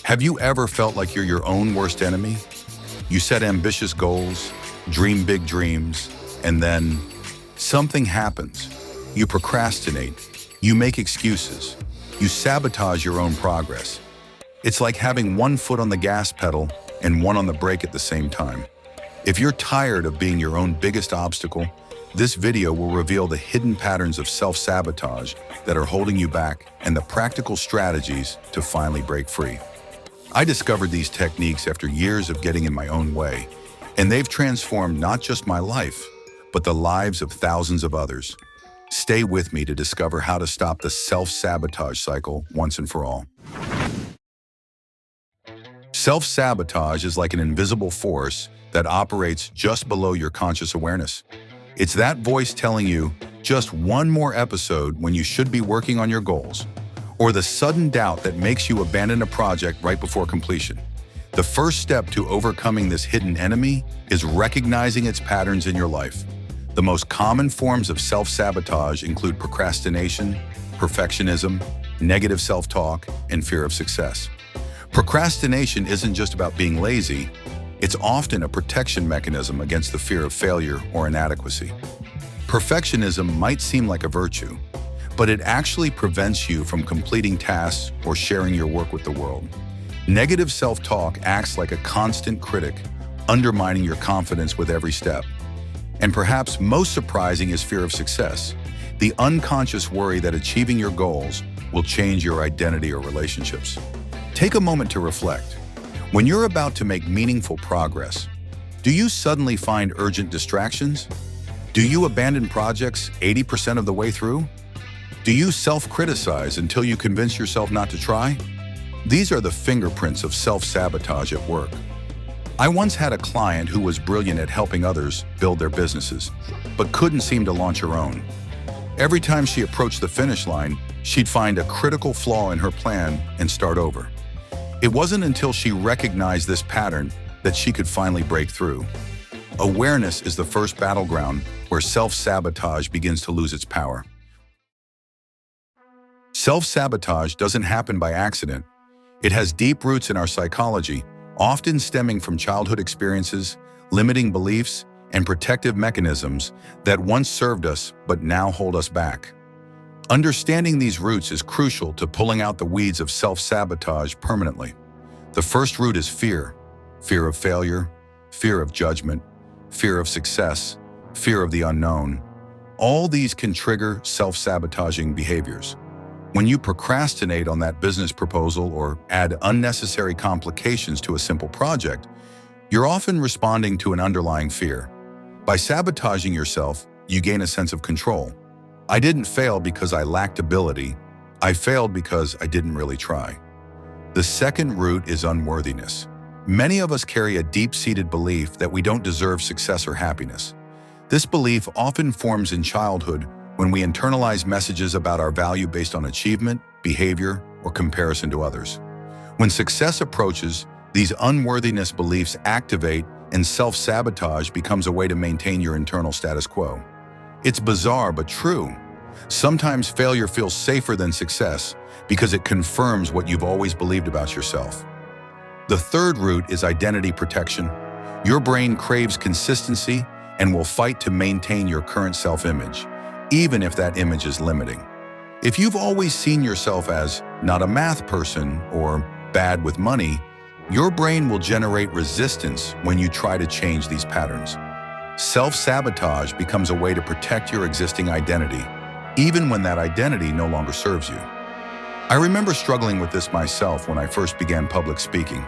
Have you ever felt like you're your own worst enemy? You set ambitious goals, dream big dreams, and then something happens. You procrastinate, you make excuses, you sabotage your own progress. It's like having one foot on the gas pedal and one on the brake at the same time. If you're tired of being your own biggest obstacle, this video will reveal the hidden patterns of self-sabotage that are holding you back and the practical strategies to finally break free. I discovered these techniques after years of getting in my own way, and they've transformed not just my life, but the lives of thousands of others. Stay with me to discover how to stop the self-sabotage cycle once and for all. Self-sabotage is like an invisible force that operates just below your conscious awareness. It's that voice telling you just one more episode when you should be working on your goals, or the sudden doubt that makes you abandon a project right before completion. The first step to overcoming this hidden enemy is recognizing its patterns in your life. The most common forms of self-sabotage include procrastination, perfectionism, negative self-talk, and fear of success. Procrastination isn't just about being lazy, it's often a protection mechanism against the fear of failure or inadequacy. Perfectionism might seem like a virtue, but it actually prevents you from completing tasks or sharing your work with the world. Negative self-talk acts like a constant critic, undermining your confidence with every step. And perhaps most surprising is fear of success, the unconscious worry that achieving your goals will change your identity or relationships. Take a moment to reflect. When you're about to make meaningful progress, do you suddenly find urgent distractions? Do you abandon projects 80% of the way through? Do you self-criticize until you convince yourself not to try? These are the fingerprints of self-sabotage at work. I once had a client who was brilliant at helping others build their businesses, but couldn't seem to launch her own. Every time she approached the finish line, she'd find a critical flaw in her plan and start over. It wasn't until she recognized this pattern that she could finally break through. Awareness is the first battleground where self-sabotage begins to lose its power. Self-sabotage doesn't happen by accident. It has deep roots in our psychology, often stemming from childhood experiences, limiting beliefs, and protective mechanisms that once served us but now hold us back. Understanding these roots is crucial to pulling out the weeds of self-sabotage permanently. The first root is fear. Fear of failure, fear of judgment, fear of success, fear of the unknown. All these can trigger self-sabotaging behaviors. When you procrastinate on that business proposal or add unnecessary complications to a simple project, you're often responding to an underlying fear. By sabotaging yourself, you gain a sense of control. I didn't fail because I lacked ability. I failed because I didn't really try. The second root is unworthiness. Many of us carry a deep-seated belief that we don't deserve success or happiness. This belief often forms in childhood when we internalize messages about our value based on achievement, behavior, or comparison to others. When success approaches, these unworthiness beliefs activate and self-sabotage becomes a way to maintain your internal status quo. It's bizarre but true. Sometimes failure feels safer than success because it confirms what you've always believed about yourself. The third root is identity protection. Your brain craves consistency and will fight to maintain your current self-image, even if that image is limiting. If you've always seen yourself as not a math person or bad with money, your brain will generate resistance when you try to change these patterns. Self-sabotage becomes a way to protect your existing identity, even when that identity no longer serves you. I remember struggling with this myself when I first began public speaking.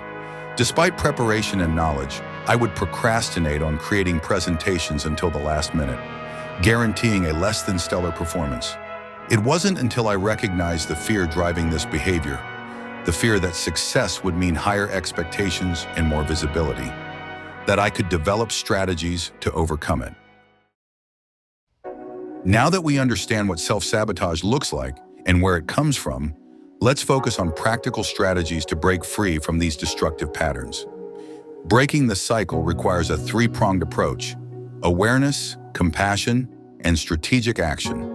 Despite preparation and knowledge, I would procrastinate on creating presentations until the last minute, guaranteeing a less than stellar performance. It wasn't until I recognized the fear driving this behavior, the fear that success would mean higher expectations and more visibility, that I could develop strategies to overcome it. Now that we understand what self-sabotage looks like and where it comes from, let's focus on practical strategies to break free from these destructive patterns. Breaking the cycle requires a three-pronged approach: awareness, compassion, and strategic action.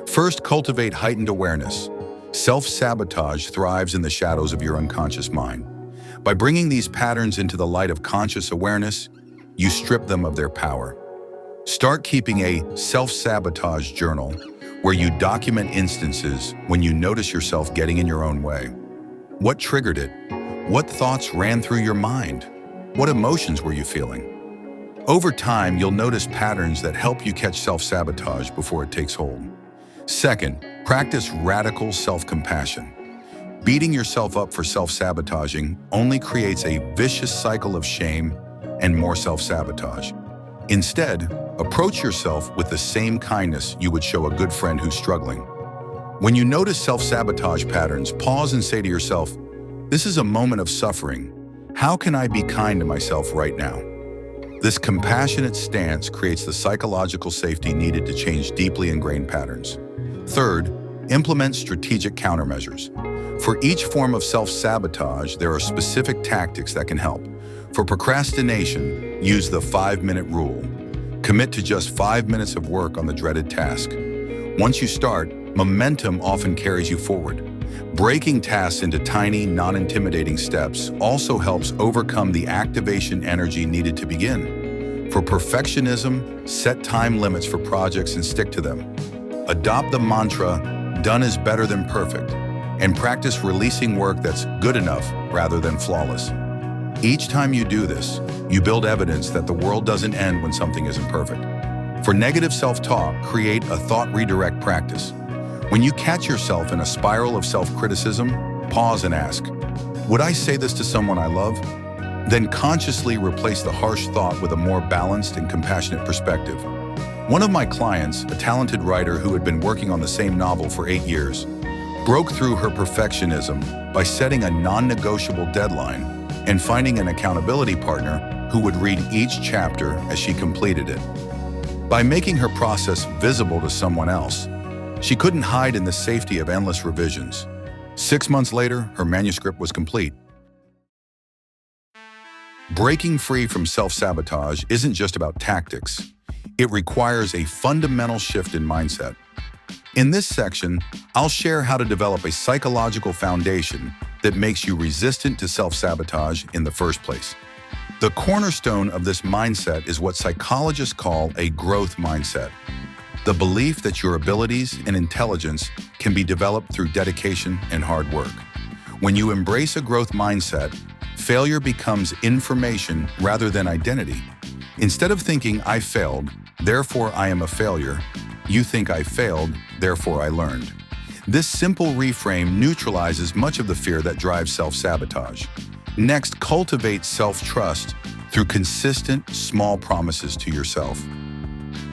First, cultivate heightened awareness. Self-sabotage thrives in the shadows of your unconscious mind. By bringing these patterns into the light of conscious awareness, you strip them of their power. Start keeping a self-sabotage journal where you document instances when you notice yourself getting in your own way. What triggered it? What thoughts ran through your mind? What emotions were you feeling? Over time, you'll notice patterns that help you catch self-sabotage before it takes hold. Second, practice radical self-compassion. Beating yourself up for self-sabotaging only creates a vicious cycle of shame and more self-sabotage. Instead, approach yourself with the same kindness you would show a good friend who's struggling. When you notice self-sabotage patterns, pause and say to yourself, "This is a moment of suffering. How can I be kind to myself right now?" This compassionate stance creates the psychological safety needed to change deeply ingrained patterns. Third, implement strategic countermeasures. For each form of self-sabotage, there are specific tactics that can help. For procrastination, use the 5-minute rule. Commit to just 5 minutes of work on the dreaded task. Once you start, momentum often carries you forward. Breaking tasks into tiny, non-intimidating steps also helps overcome the activation energy needed to begin. For perfectionism, set time limits for projects and stick to them. Adopt the mantra, "Done is better than perfect," and practice releasing work that's good enough rather than flawless. Each time you do this, you build evidence that the world doesn't end when something isn't perfect. For negative self-talk, create a thought redirect practice. When you catch yourself in a spiral of self-criticism, pause and ask, "Would I say this to someone I love?" Then consciously replace the harsh thought with a more balanced and compassionate perspective. One of my clients, a talented writer who had been working on the same novel for 8 years, broke through her perfectionism by setting a non-negotiable deadline and finding an accountability partner who would read each chapter as she completed it. By making her process visible to someone else, she couldn't hide in the safety of endless revisions. 6 months later, her manuscript was complete. Breaking free from self-sabotage isn't just about tactics. It requires a fundamental shift in mindset. In this section, I'll share how to develop a psychological foundation that makes you resistant to self-sabotage in the first place. The cornerstone of this mindset is what psychologists call a growth mindset, the belief that your abilities and intelligence can be developed through dedication and hard work. When you embrace a growth mindset, failure becomes information rather than identity. Instead of thinking, "I failed, therefore I am a failure," you think, "I failed, therefore I learned." This simple reframe neutralizes much of the fear that drives self-sabotage. Next, cultivate self-trust through consistent, small promises to yourself.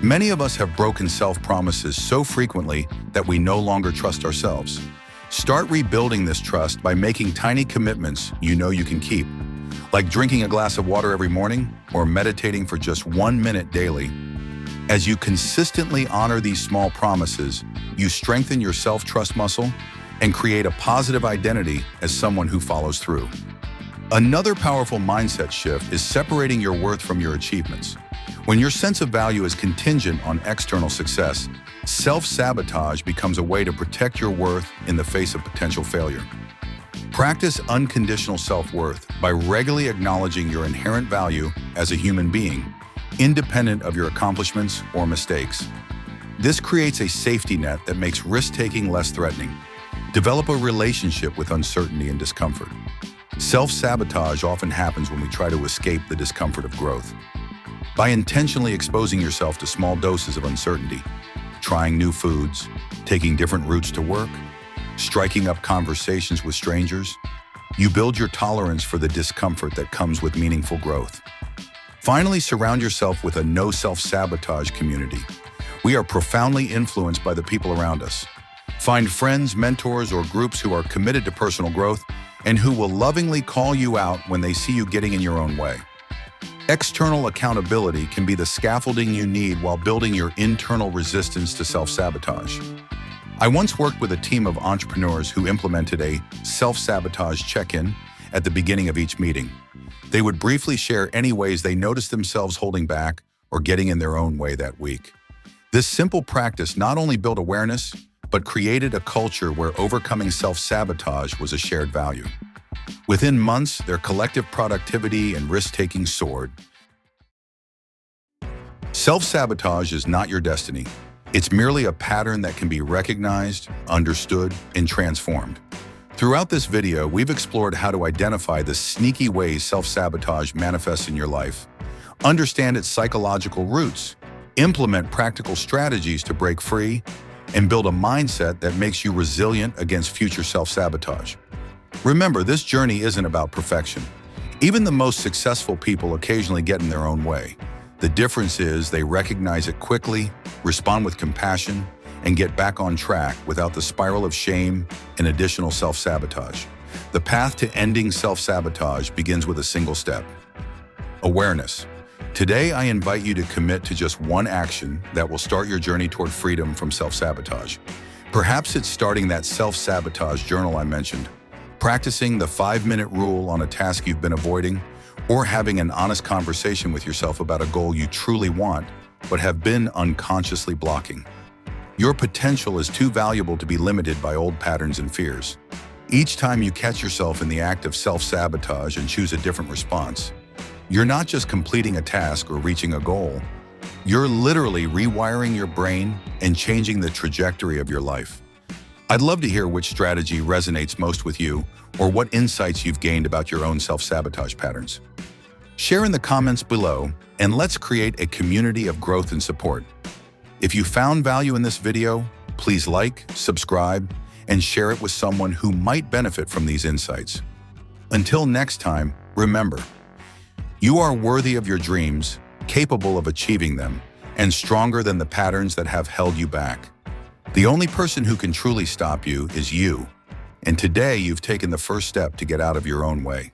Many of us have broken self-promises so frequently that we no longer trust ourselves. Start rebuilding this trust by making tiny commitments you know you can keep, like drinking a glass of water every morning or meditating for just 1 minute daily. As you consistently honor these small promises, you strengthen your self-trust muscle and create a positive identity as someone who follows through. Another powerful mindset shift is separating your worth from your achievements. When your sense of value is contingent on external success, self-sabotage becomes a way to protect your worth in the face of potential failure. Practice unconditional self-worth by regularly acknowledging your inherent value as a human being, independent of your accomplishments or mistakes. This creates a safety net that makes risk-taking less threatening. Develop a relationship with uncertainty and discomfort. Self-sabotage often happens when we try to escape the discomfort of growth. By intentionally exposing yourself to small doses of uncertainty, trying new foods, taking different routes to work, striking up conversations with strangers, you build your tolerance for the discomfort that comes with meaningful growth. Finally, surround yourself with a no self-sabotage community. We are profoundly influenced by the people around us. Find friends, mentors, or groups who are committed to personal growth and who will lovingly call you out when they see you getting in your own way. External accountability can be the scaffolding you need while building your internal resistance to self-sabotage. I once worked with a team of entrepreneurs who implemented a self-sabotage check-in at the beginning of each meeting. They would briefly share any ways they noticed themselves holding back or getting in their own way that week. This simple practice not only built awareness, but created a culture where overcoming self-sabotage was a shared value. Within months, their collective productivity and risk-taking soared. Self-sabotage is not your destiny. It's merely a pattern that can be recognized, understood, and transformed. Throughout this video, we've explored how to identify the sneaky ways self-sabotage manifests in your life, understand its psychological roots, implement practical strategies to break free, and build a mindset that makes you resilient against future self-sabotage. Remember, this journey isn't about perfection. Even the most successful people occasionally get in their own way. The difference is they recognize it quickly, respond with compassion, and get back on track without the spiral of shame and additional self-sabotage. The path to ending self-sabotage begins with a single step: awareness. Today, I invite you to commit to just one action that will start your journey toward freedom from self-sabotage. Perhaps it's starting that self-sabotage journal I mentioned, practicing the 5-minute rule on a task you've been avoiding, or having an honest conversation with yourself about a goal you truly want but have been unconsciously blocking. Your potential is too valuable to be limited by old patterns and fears. Each time you catch yourself in the act of self-sabotage and choose a different response, you're not just completing a task or reaching a goal, you're literally rewiring your brain and changing the trajectory of your life. I'd love to hear which strategy resonates most with you or what insights you've gained about your own self-sabotage patterns. Share in the comments below, and let's create a community of growth and support. If you found value in this video, please like, subscribe, and share it with someone who might benefit from these insights. Until next time, remember, you are worthy of your dreams, capable of achieving them, and stronger than the patterns that have held you back. The only person who can truly stop you is you, and today you've taken the first step to get out of your own way.